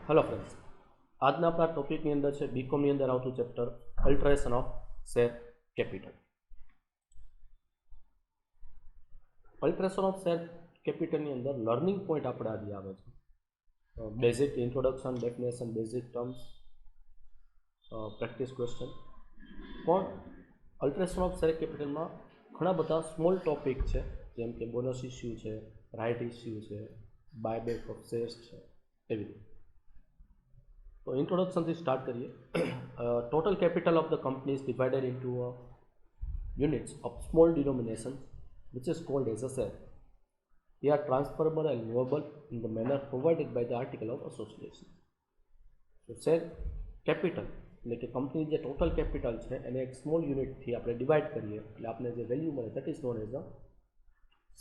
Hello friends, આજના આપણા ટોપિકની અંદર છે બીકોમની અંદર આવતું chapter alteration of share capital. Alteration of share કેપિટલની અંદર લર્નિંગ પોઈન્ટ આપણે આજે આવે છે basic introduction, definition, basic terms, practice question. પણ અલ્ટરેશન ઓફ શેર કેપિટલમાં ઘણા બધા સ્મોલ ટોપિક છે, જેમ કે બોનસ ઇસ્યુ છે, રાઇટ ઇસ્યુ છે, બાયબેક ઓફ શેર્સ છે, એવી રીતે. તો ઇન્ટ્રોડક્શનથી સ્ટાર્ટ કરીએ. Total capital of the company is divided into units of small denomination which is called as a share. They are transferable and movable in the manner provided by the article of association. So share capital એટલે કે company જે total capital છે એને એક small યુનિટથી આપણે divide કરીએ એટલે આપણે જે વેલ્યુ મળે that is known as a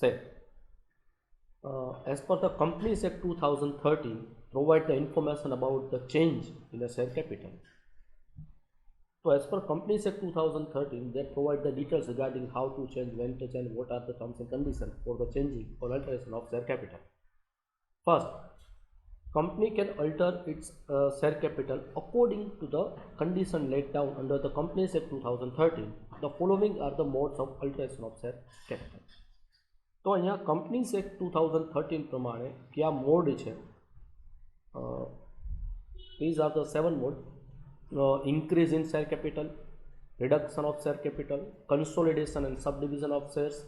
share. As per the Companies Act 2013 provide the information about the change in the share capital. So as per Companies Act 2013, they provide the details regarding how to change, when to change, what are the terms and conditions for the changing or alteration of share capital. First, company can alter its share capital according to the condition laid down under the Companies Act 2013. The following are the modes of alteration of share capital. તો અહીંયા companies act 2013 પ્રમાણે કયા mode છે? these are the 7 mode. Increase in share capital, reduction of share capital, consolidation and subdivision of shares,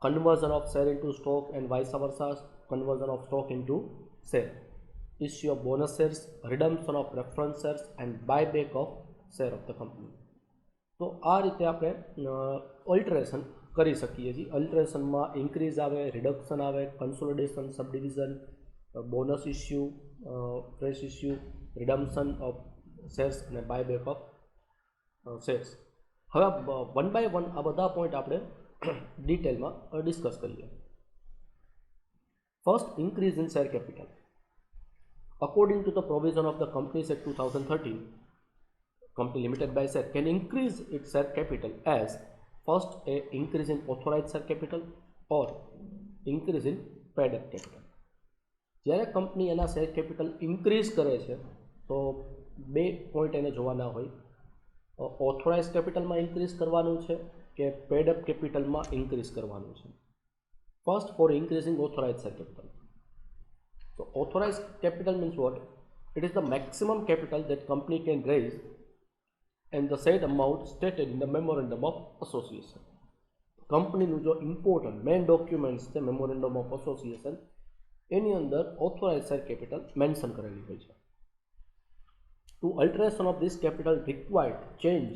conversion of share into stock and vice versa, conversion of stock into share, issue of bonus shares, redemption of preference shares and buyback of share of the company. તો આ રીતે આપણે ઓલ્ટરેશન કરી શકીએ છીએ. અલ્ટરેશનમાં increase આવે, reduction આવે, consolidation, subdivision, bonus issue, fresh issue, redemption of shares અને બાયબેક ઓફ શેર્સ. હવે વન બાય વન આ બધા પોઈન્ટ આપણે ડિટેલમાં ડિસ્કસ કરીએ. First, increase in share capital. According to the provision of the companies act 2013, company limited by share can increase its share capital as first a increase in authorized share capital or increase in paid up capital. જ્યારે company એના share capital increase કરે છે તો બે point એને જોવાના હોય. Authorise કેપિટલમાં increase કરવાનું છે કે પેડ અપ કેપિટલમાં ઇન્ક્રીઝ કરવાનું છે. First, for increasing authorise share capital. તો authorise capital means what? It is the maximum capital that company can raise and the said amount stated in the memorandum of association. કંપનીનું જો important main documents છે memorandum of association, એની અંદર authorise share capital mention કરેલી હોય છે. To alteration of this capital required change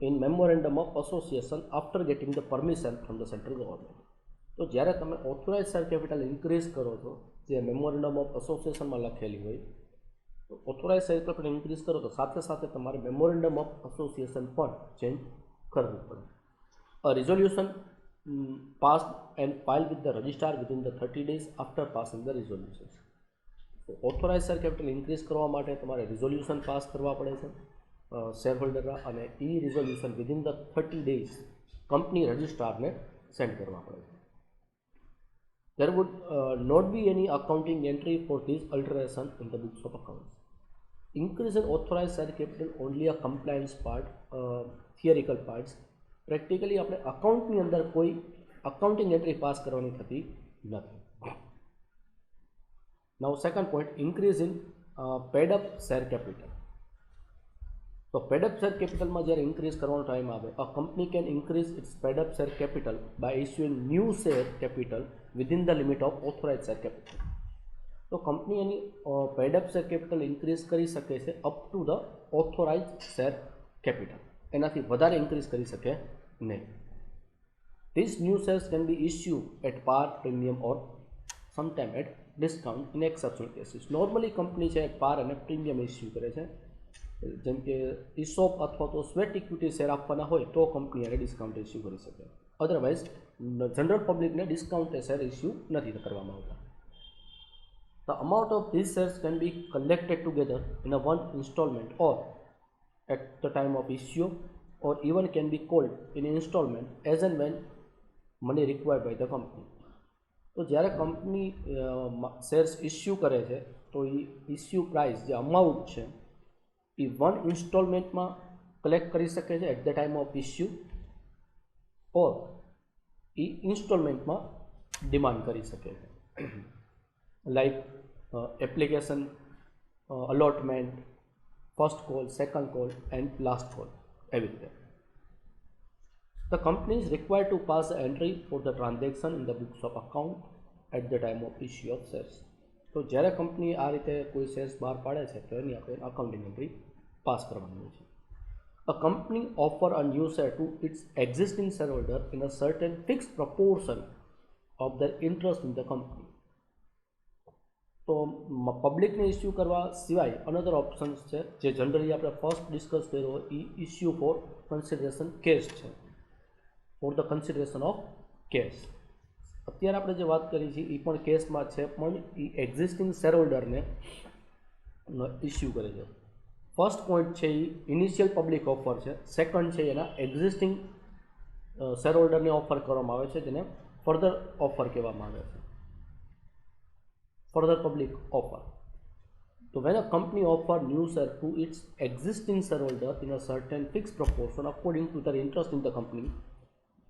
in memorandum of association after getting the permission from the central government. તો જ્યારે તમે ઓથોરાઇઝ શેર કેપિટલ ઇન્ક્રીઝ કરો છો જે મેમોરેન્ડમ ઓફ એસોસિએશનમાં લખેલી હોય, તો ઓથોરાઇઝ શેર કેપિટલ ઇન્ક્રીઝ કરો તો સાથે સાથે તમારે મેમોરેન્ડમ ઓફ એસોસિએશન પણ ચેન્જ કરવું પડે. A resolution passed and filed with the registrar within the 30 days after passing the resolutions. તો ઓથોરાઇઝ શેર કેપિટલ ઇન્ક્રીઝ કરવા માટે તમારે રિઝોલ્યુશન પાસ કરવા પડે છે શેર હોલ્ડરના, અને એ resolution within the 30 days company રજિસ્ટ્રારને સેન્ડ કરવા પડે છે. There would not be any accounting entry for this alteration in the books of accounts. Increase in authorized share capital only a compliance part, theoretical parts. Practically આપણે અકાઉન્ટની અંદર કોઈ accounting entry pass કરવાની થતી નથી. Now second point, increase in paid up share capital. તો paid up share કેપિટલમાં જ્યારે increase કરવાનો ટાઈમ આવે, a company can increase its paid up share capital by issuing new share capital within the limit of authorise share capital. તો company એની paid up share capital increase કરી શકે છે up to the authorise share capital, એનાથી વધારે increase કરી શકે નહીં. This new shares can be issue at par, premium or sometime at discount in exceptional cases. Normally company છે પાર અને પ્રીમિયમ ઇસ્યુ કરે છે, જેમ કે ઇસોપ અથવા તો સ્વેટ ઇક્વિટી શેર આપવાના હોય તો કંપની એને ડિસ્કાઉન્ટ ઇસ્યુ કરી શકે. અધરવાઇઝ જનરલ પબ્લિકને ડિસ્કાઉન્ટ શેર ઇસ્યુ નથી કરવામાં આવતા. The amount of these shares can be collected together in a one installment or at the time of issue, or even can be called in installment as and when money required by the company. તો જ્યારે company shares issue કરે છે તો એ issue price જે amount છે એ one ઇન્સ્ટોલમેન્ટમાં કલેક્ટ કરી શકે છે at the time of issue, or એ ઇન્સ્ટોલમેન્ટમાં ડિમાન્ડ કરી શકે છે, like application allotment, first call, second call and last call, એવી રીતે. The company is required to pass the entry for the transaction in the books of account at the time of issue of shares. તો જ્યારે company આ રીતે કોઈ shares બહાર પાડે છે તો એની આપણે અકાઉન્ટિંગ એન્ટ્રી પાસ કરવાની હોય છે. A company offer a new share to its existing shareholder in a certain fixed proportion of their interest in the company. તો પબ્લિકને ઇસ્યુ કરવા સિવાય અનધર ઓપ્શન્સ છે જે જનરલી આપણે ફર્સ્ટ ડિસ્કસ કર્યો એ ઇસ્યુ ફોર કન્સિડરેશન કેશ છે, for the consideration of cash. અત્યારે આપણે જે વાત કરી છે એ પણ કેસમાં છે, પણ એ એક્ઝિસ્ટિંગ શેરહોલ્ડરને ઇસ્યુ કરે છે. ફર્સ્ટ પોઈન્ટ છે એ ઇનિશિયલ પબ્લિક ઓફર છે, સેકન્ડ છે એના એક્ઝિસ્ટિંગ શેરહોલ્ડરને ઓફર કરવામાં આવે છે જેને ફર્ધર ઓફર કહેવામાં આવે છે, further public offer. So when a company offer new share to its existing shareholder in a certain fixed proportion according to their interest in the company,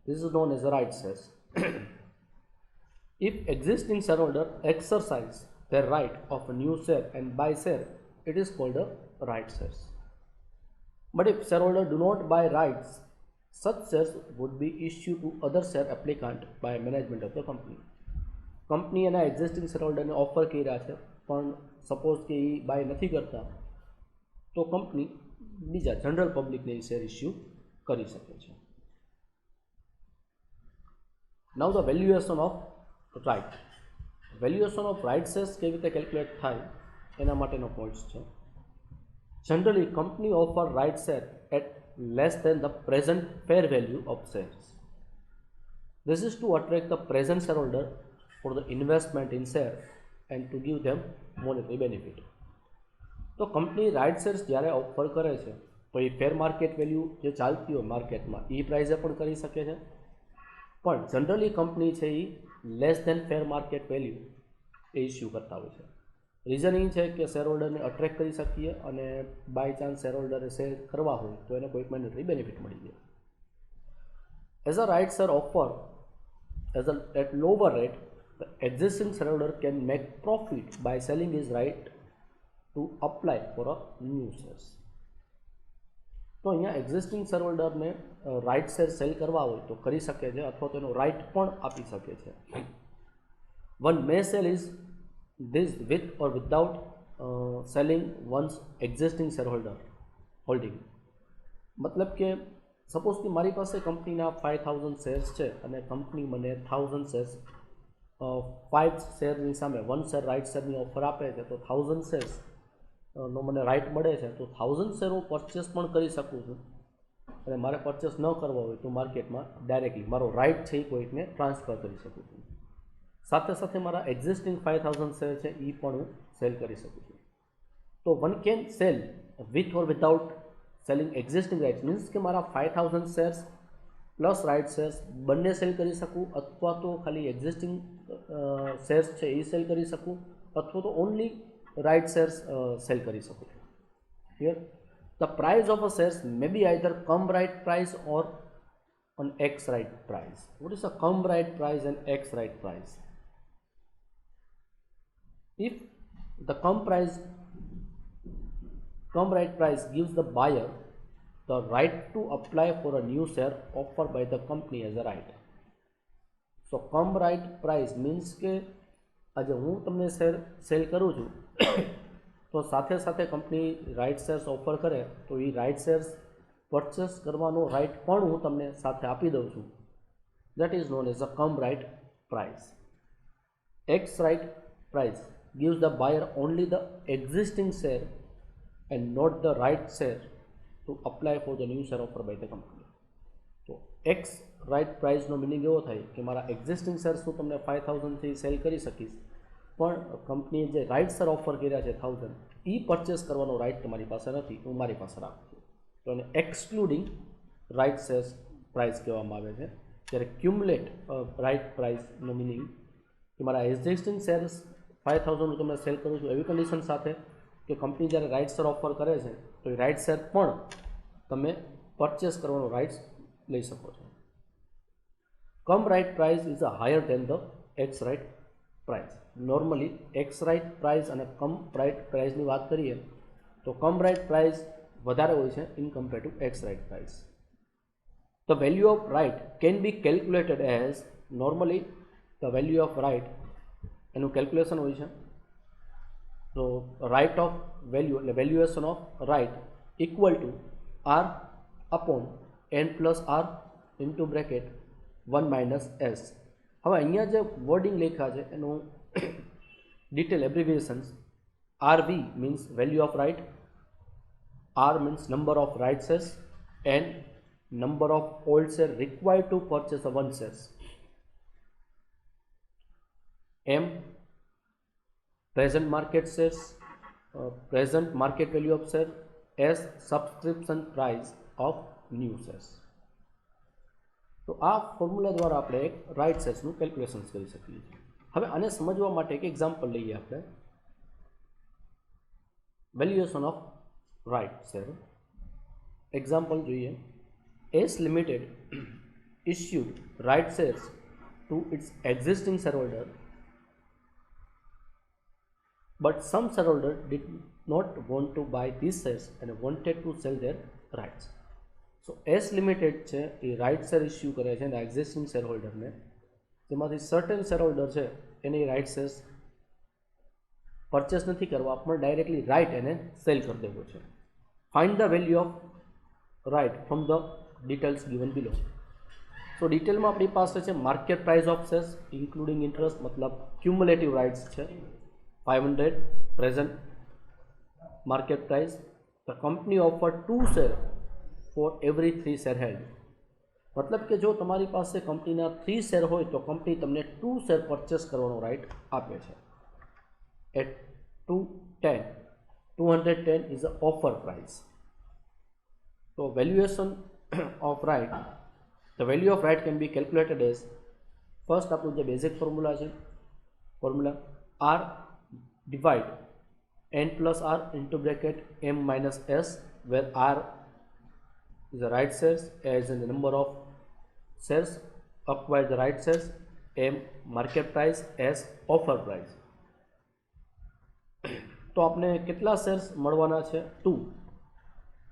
this is known as a right shares. If existing shareholder exercise their right of a new share and buy share, it is called a right shares. But if shareholder do not buy rights, such shares would be issued to other share applicant by management of the company. Company એના existing શેરહોલ્ડરને offer કર્યા છે પણ suppose કે એ by નથી કરતા તો company બીજા general પબ્લિકને એ શેર ઇસ્યુ કરી શકે છે. Now the valuation of right. Valuation of right shares કેવી રીતે કેલ્ક્યુલેટ થાય એના માટેનો પોઈન્ટ્સ છે. Generally company offer right share at less than the present fair value of shares. This is to attract the present shareholder for the investment in share and to give them monetary benefit. તો company right shares જ્યારે offer કરે છે તો એ ફેર market value જે ચાલતી હોય માર્કેટમાં એ પ્રાઇઝે પણ કરી શકે છે, પણ જનરલી કંપની છે એ લેસ દેન ફેર માર્કેટ વેલ્યુ એ ઇસ્યુ કરતા હોય છે. રીઝન એ છે કે શેરહોલ્ડરને અટ્રેક્ટ કરી શકીએ અને બાય ચાન્સ શેરહોલ્ડરે શેર કરવા હોય તો એને કોઈક મોનેટરી બેનિફિટ મળી જાય. As a right share offer at lower rate, the existing shareholder can make profit by selling his right to apply for a new shares. તો અહીંયા એક્ઝિસ્ટિંગ શેરહોલ્ડરને રાઇટ શેર સેલ કરવા હોય તો કરી શકે છે અથવા તેનો રાઇટ પણ આપી શકે છે. One May cell is this with or without selling once existing shareholder holding. મતલબ કે સપોઝ કે મારી પાસે કંપનીના 5000 શેર્સ છે અને કંપની મને 1000 શેર્સ 5 શેરની સામે 1 શેર રાઇટ શેરની ઓફર આપે છે તો 1000 શેર્સ નો મને રાઇટ મળે છે તો 1000 શેર હું પરચેસ પણ કરી શકું છું અને મારે પરચેસ ન કરવો હોય તો માર્કેટમાં ડાયરેક્ટલી મારો રાઇટ છે એ કોઈકને ટ્રાન્સફર કરી શકું છું. સાથે સાથે મારા એક્ઝિસ્ટિંગ 5000 શેર છે એ પણ હું સેલ કરી શકું છું. તો one can sell with or without selling existing rights, means કે મારા 5000 શેર્સ પ્લસ રાઇટ શેર્સ બંને સેલ કરી શકું અથવા તો ખાલી એક્ઝિસ્ટિંગ શેર્સ છે એ સેલ કરી શકું અથવા તો ઓનલી રાઇટ શેર્સ સેલ કરી શકું છું. Clear? The price of a shares may be either cum right price or an X right price. What is a come right price and X right price? If the come right price gives the buyer the right to apply for a new share offered by the company as a right. So come right price means કે આજે હું તમને share cell કરું છું તો સાથે સાથે company right shares offer કરે તો એ રાઇટ શેર્સ પરચેસ કરવાનો રાઇટ પણ હું તમને સાથે આપી દઉં છું. That is known as a cum right price. Ex right price gives the buyer only the existing share and not the right share to apply for the new share offered by the company. તો x right પ્રાઇસનો meaning એવો થાય કે મારા existing shares હું તમને 5000થી cell કરી શકીશ પણ કંપનીએ જે રાઇટ શેર ઓફર કર્યા છે 1000 એ પરચેસ કરવાનો રાઇટ તમારી પાસે નથી, હું મારી પાસે રાખું છું. તો એને એક્સક્લુડિંગ રાઇટ શેર્સ પ્રાઇસ કહેવામાં આવે છે. જ્યારે ક્યુમ્યુલેટ રાઇટ પ્રાઇસનો મિનિંગ કે મારા એક્ઝિસ્ટિંગ શેર્સ 5000 તમને સેલ કરું છું એવી કન્ડિશન સાથે કે કંપની જ્યારે રાઇટ શેર ઓફર કરે છે તો એ રાઇટ શેર પણ તમે પરચેસ કરવાનો રાઇટ્સ લઈ શકો છો. Cum right price is a higher than the ex right price. Normally ex right price અને કમ રાઇટ પ્રાઇસની વાત કરીએ તો કમ રાઇટ પ્રાઇસ વધારે હોય છે in compare to ex right price. The value of right can be calculated as, normally the value of right એનું calculation હોય છે. તો રાઇટ ઓફ વેલ્યુ એટલે valuation of right equal to r upon n plus r into bracket 1 minus s. હવે અહીંયા જે wording લખ્યા છે એનું detail abbreviations, RV means value of right, R means number of right shares, and number of old share required to purchase a one shares. M present market shares, present market value of share, S subscription price of new shares. તો આ formula દ્વારા આપણે એક right શેર્સનું calculation કરી શકીએ છીએ. હવે આને સમજવા માટે એક એક્ઝામ્પલ લઈએ આપણે. Valuation of right share example જોઈએ. S limited issued right shares to its existing shareholder, but some shareholder did not want to buy these shares and wanted to sell their rights. So S limited છે એ right share issue કરે છે એના existing શેરહોલ્ડરને, જેમાંથી certain shareholder છે એને right shares purchase નથી કરવા પણ ડાયરેક્ટલી રાઇટ એને સેલ કરી દેવો છે. Find the value of right from the details given below. So ડિટેલમાં આપણી પાસે છે market price of shares including interest, મતલબ ક્યુમ્યુલેટિવ રાઇટ્સ છે 500 present market price. The company offer 2 share for every 3 share held. મતલબ કે જો તમારી પાસે કંપનીના 3 શેર હોય તો કંપની તમને 2 શેર પરચેસ કરવાનો રાઇટ આપે છે. At 210 is the offer price. So valuation of right, the value of right can be calculated as, first આપણું જે બેઝિક ફોર્મ્યુલા છે, formula R divide n plus R into bracket m minus s, where R is the right shares, as in the number of shares acquired the right shares, m market price, s offer price. તો આપણે કેટલા shares મળવાના છે 2,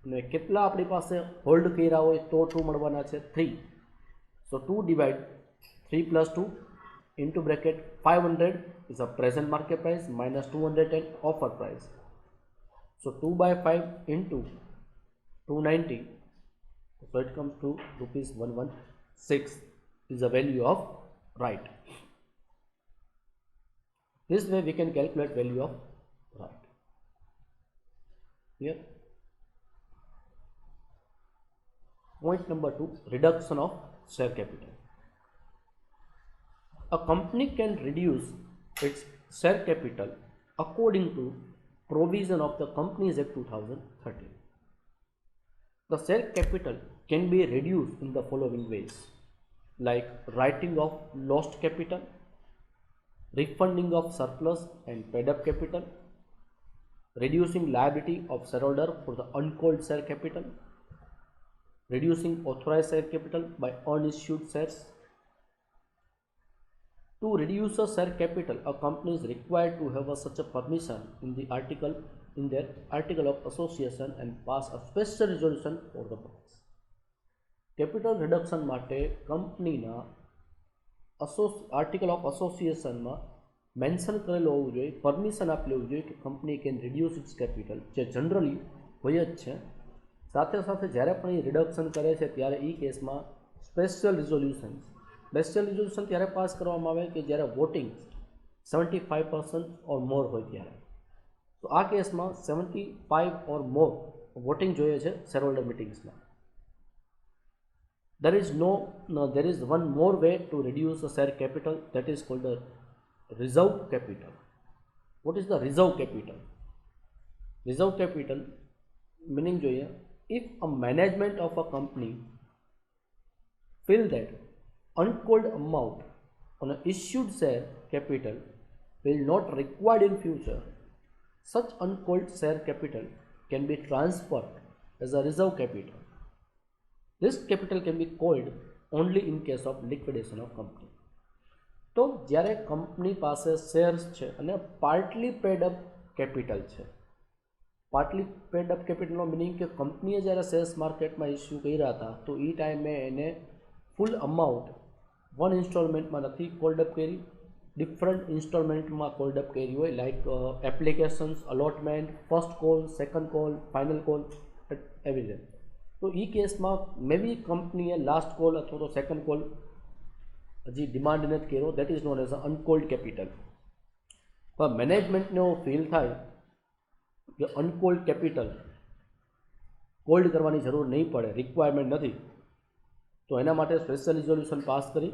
અને કેટલા આપણી પાસે hold કર્યા હોય તો 2 મળવાના છે 3. સો 2 divide 3 plus 2 into bracket 500 is a present market price minus 210 offer price. So 2 by 5 into 290, so it comes to rupees 116 is the value of right. This way we can calculate value of right. Here point number 2, reduction of share capital. A company can reduce its share capital according to provision of the Companies Act 2013. The share capital can be reduced in the following ways, like writing off lost capital, refunding of surplus and paid up capital, reducing liability of shareholder for the uncalled share capital, reducing authorized share capital by unissued shares. To reduce a share capital, a company is required to have such a permission in their article of association and pass a special resolution for the purpose. Capital reduction માટે કંપનીના article of એસોસિએશનમાં mention કરેલું હોવું જોઈએ, permission આપેલું હોવું જોઈએ કે company can reduce its capital, જે જનરલી હોય જ છે. સાથે સાથે જ્યારે પણ એ રિડક્શન કરે છે ત્યારે એ કેસમાં સ્પેશિયલ રિઝોલ્યુશન ત્યારે પાસ કરવામાં આવે કે જ્યારે વોટિંગ 75% ઓર મોર હોય ત્યારે. તો આ કેસમાં 75 ઓર મોર વોટિંગ જોઈએ છે shareholder મિટિંગ્સમાં. There is one more way to reduce the share capital, that is called the reserve capital. What is the reserve capital? Reserve capital meaning જોઈએ, if a management of a company feel that uncalled amount on an issued share capital will not required in future, such uncalled share capital can be transferred as a reserve capital. This capital can be called only in case of liquidation of company. તો જ્યારે company પાસે shares છે અને partly pad up capital છે, partly pad up કેપિટલનો meaning કે કંપનીએ જ્યારે shares માર્કેટમાં ઇસ્યુ કર્યા હતા તો એ ટાઈમે એને ફૂલ અમાઉન્ટ વન ઇન્સ્ટોલમેન્ટમાં નથી કોલ્ડ અપ કરી, ડિફરન્ટ ઇન્સ્ટોલમેન્ટમાં કોલ્ડ અપ કરી હોય, like applications, allotment, first call, second call, final call, એવી રીતે. તો એ કેસમાં મે બી કંપનીએ લાસ્ટ કોલ અથવા તો સેકન્ડ કોલ હજી ડિમાન્ડ નથી કર્યો, that is known as a uncalled capital. પણ મેનેજમેન્ટને એવું ફીલ થાય કે અનકોલ્ડ કેપિટલ કોલ્ડ કરવાની જરૂર નહીં પડે, રિક્વાયરમેન્ટ નથી, તો એના માટે સ્પેશિયલ રિઝોલ્યુશન પાસ કરી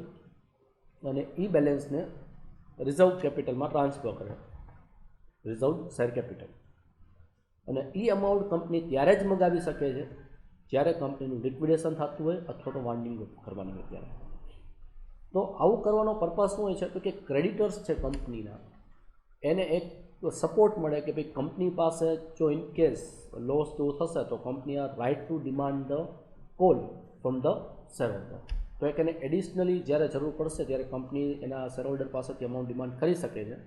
અને એ બેલેન્સને રિઝર્વ કેપિટલમાં ટ્રાન્સફર કરે, રિઝર્વ શેર કેપિટલ. અને એ અમાઉન્ટ કંપની ત્યારે જ મગાવી શકે છે જ્યારે કંપનીનું લિક્વિડેશન થતું હોય અથવા તો વાઇન્ડિંગ કરવાની હોય ત્યારે. તો આવું કરવાનો પર્પઝ શું હોય છે તો કે ક્રેડિટર્સ છે કંપનીના એને એક સપોર્ટ મળે કે ભાઈ કંપની પાસે જો ઇન કેસ લોસ જેવું થશે તો company are right to demand the call from the shareholder. તો એક એને એડિશનલી જ્યારે જરૂર પડશે ત્યારે કંપની એના શેરહોલ્ડર પાસેથી અમાઉન્ટ ડિમાન્ડ કરી શકે છે,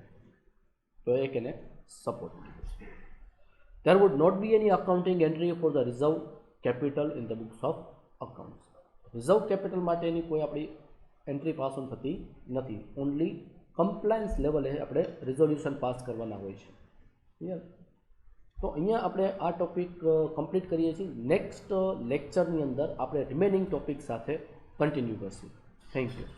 તો એક એને સપોર્ટ મળે છે. There would not be any accounting entry for the reserve capital in the books of accounts. Reserve capital માટેની કોઈ આપણી એન્ટ્રી પાસ ઓન થતી નથી, ઓનલી કમ્પ્લાયન્સ લેવલે આપણે રિઝોલ્યુશન પાસ કરવાના હોય છે. ક્લિયર? તો અહીંયા આપણે આ ટોપિક કમ્પ્લીટ કરીએ છીએ. નેક્સ્ટ લેક્ચરની અંદર આપણે રિમેનિંગ ટોપિક સાથે કન્ટિન્યુ કરશું. Thank you.